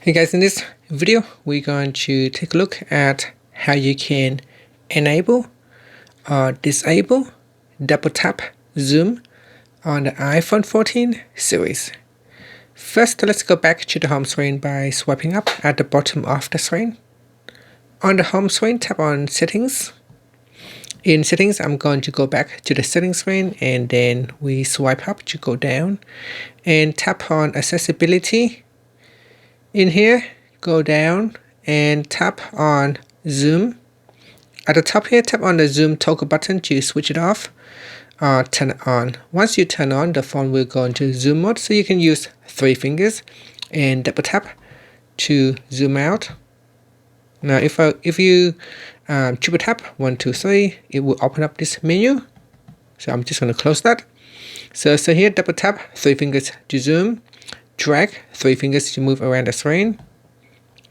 Hey guys, in this video we're going to take a look at how you can enable or disable double tap zoom on the iPhone 14 series. First, let's go back to the home screen by swiping up at the bottom of the screen. On the home screen, tap on settings. In settings, I'm going to go back to the settings screen, and then we swipe up to go down and tap on accessibility. In here, go down and tap on zoom. At the top here, tap on the zoom toggle button to switch it off or turn it on. Once you turn on, the phone will go into zoom mode, so you can use 3 fingers and double tap to zoom out. Now if you triple tap 1, 2, 3, it will open up this menu. So I'm just going to close that. So here, double tap 3 fingers to zoom, drag 3 fingers to move around the screen.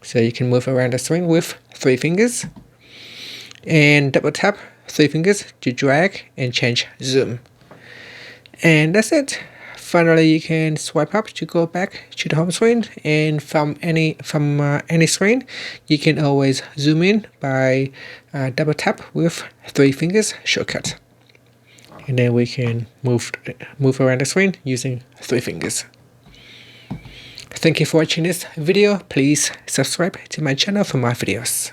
So you can move around the screen with 3 fingers, and double tap 3 fingers to drag and change zoom. And that's it. Finally, you can swipe up to go back to the home screen, and from any screen, you can always zoom in by double tap with 3 fingers shortcut. And then we can move around the screen using 3 fingers. Thank you for watching this video. Please subscribe to my channel for more videos.